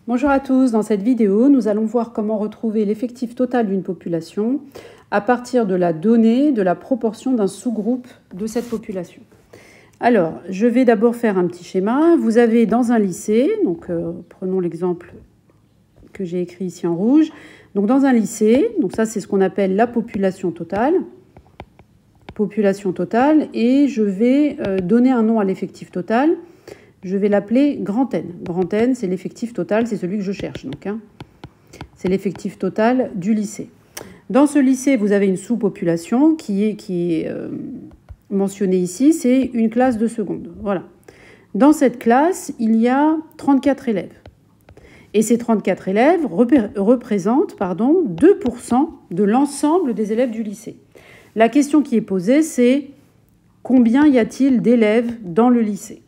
Bonjour à tous, dans cette vidéo, nous allons voir comment retrouver l'effectif total d'une population à partir de la donnée de la proportion d'un sous-groupe de cette population. Alors, je vais d'abord faire un petit schéma. Vous avez dans un lycée, donc prenons l'exemple que j'ai écrit ici en rouge. Donc dans un lycée, donc ça c'est ce qu'on appelle la population totale. Population totale, et je vais donner un nom à l'effectif total. Je vais l'appeler grand N. Grand N, c'est l'effectif total, c'est celui que je cherche. Donc, c'est l'effectif total du lycée. Dans ce lycée, vous avez une sous-population qui est mentionnée ici, c'est une classe de seconde. Voilà. Dans cette classe, il y a 34 élèves. Et ces 34 élèves représentent 2% de l'ensemble des élèves du lycée. La question qui est posée, c'est combien y a-t-il d'élèves dans le lycée ?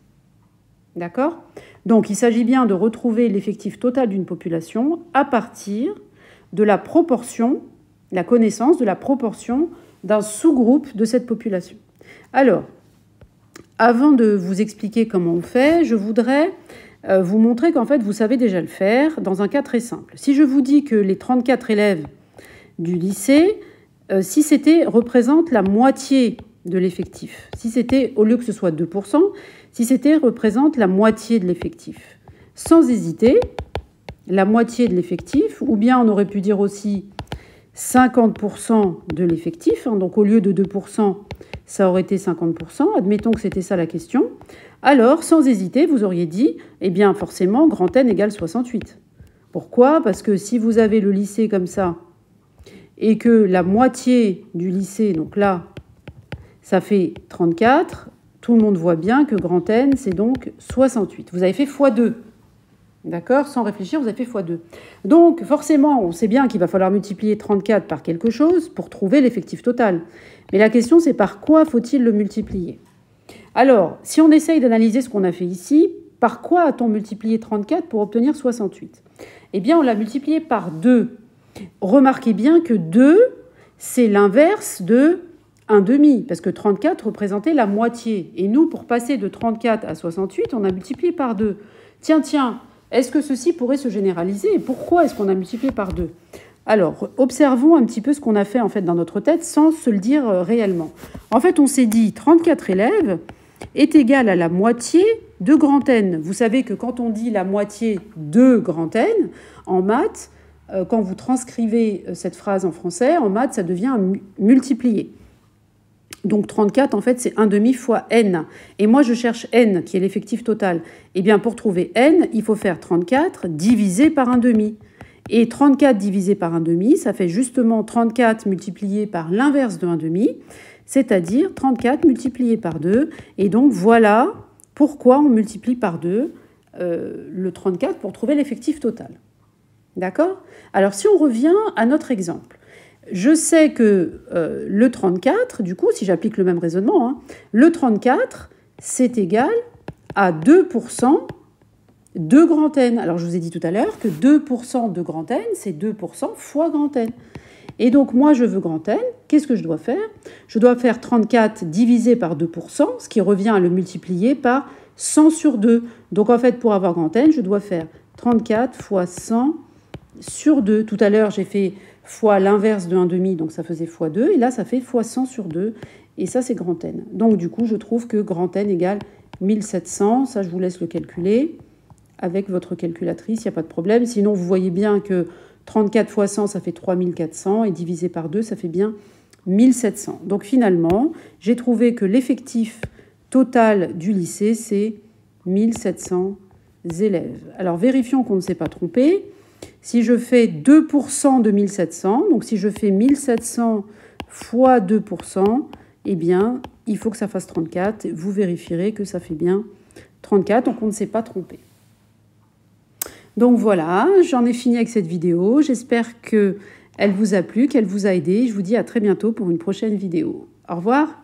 D'accord ? Donc, il s'agit bien de retrouver l'effectif total d'une population à partir de la proportion, la connaissance de la proportion d'un sous-groupe de cette population. Alors, avant de vous expliquer comment on fait, je voudrais vous montrer qu'en fait, vous savez déjà le faire dans un cas très simple. Si je vous dis que les 34 élèves du lycée, si c'était représente la moitié de l'effectif, si c'était, au lieu que ce soit 2%, si c'était représente la moitié de l'effectif. Sans hésiter, la moitié de l'effectif, ou bien on aurait pu dire aussi 50% de l'effectif, donc au lieu de 2%, ça aurait été 50%, admettons que c'était ça la question, alors sans hésiter, vous auriez dit, eh bien forcément, grand N égale 68. Pourquoi ? Parce que si vous avez le lycée comme ça, et que la moitié du lycée, donc là, ça fait 34, tout le monde voit bien que grand N, c'est donc 68. Vous avez fait x2. D'accord ? Sans réfléchir, vous avez fait x2. Donc, forcément, on sait bien qu'il va falloir multiplier 34 par quelque chose pour trouver l'effectif total. Mais la question, c'est par quoi faut-il le multiplier ? Alors, si on essaye d'analyser ce qu'on a fait ici, par quoi a-t-on multiplié 34 pour obtenir 68 ? Eh bien, on l'a multiplié par 2. Remarquez bien que 2, c'est l'inverse de 1,5, parce que 34 représentait la moitié. Et nous, pour passer de 34 à 68, on a multiplié par 2. Tiens, est-ce que ceci pourrait se généraliser ? Et pourquoi est-ce qu'on a multiplié par 2 ? Alors, observons un petit peu ce qu'on a fait en fait dans notre tête sans se le dire réellement. En fait, on s'est dit 34 élèves est égal à la moitié de grand N. Vous savez que quand on dit la moitié de grand N, en maths, quand vous transcrivez cette phrase en français, en maths, ça devient multiplié. Donc 34, en fait, c'est 1,5 fois n. Et moi, je cherche n, qui est l'effectif total. Eh bien, pour trouver n, il faut faire 34 divisé par 1,5. Et 34 divisé par 1,5, ça fait justement 34 multiplié par l'inverse de 1,5, c'est-à-dire 34 multiplié par 2. Et donc, voilà pourquoi on multiplie par 2 le 34 pour trouver l'effectif total. D'accord ? Alors, si on revient à notre exemple, je sais que le 34, du coup, si j'applique le même raisonnement, le 34, c'est égal à 2% de grand N. Alors, je vous ai dit tout à l'heure que 2% de grand N, c'est 2% fois grand N. Et donc, moi, je veux grand N. Qu'est-ce que je dois faire ? Je dois faire 34 divisé par 2%, ce qui revient à le multiplier par 100 sur 2. Donc, en fait, pour avoir grand N, je dois faire 34 fois 100 sur 2. Tout à l'heure, j'ai fait fois l'inverse de 1,5, donc ça faisait fois 2. Et là, ça fait fois 100 sur 2. Et ça, c'est grand N. Donc, du coup, je trouve que grand N égale 1700. Ça, je vous laisse le calculer avec votre calculatrice, il n'y a pas de problème. Sinon, vous voyez bien que 34 fois 100, ça fait 3400. Et divisé par 2, ça fait bien 1700. Donc, finalement, j'ai trouvé que l'effectif total du lycée, c'est 1700 élèves. Alors, vérifions qu'on ne s'est pas trompé. Si je fais 2% de 1700, donc si je fais 1700 fois 2%, eh bien, il faut que ça fasse 34. Vous vérifierez que ça fait bien 34, donc on ne s'est pas trompé. Donc voilà, j'en ai fini avec cette vidéo. J'espère qu'elle vous a plu, qu'elle vous a aidé. Je vous dis à très bientôt pour une prochaine vidéo. Au revoir.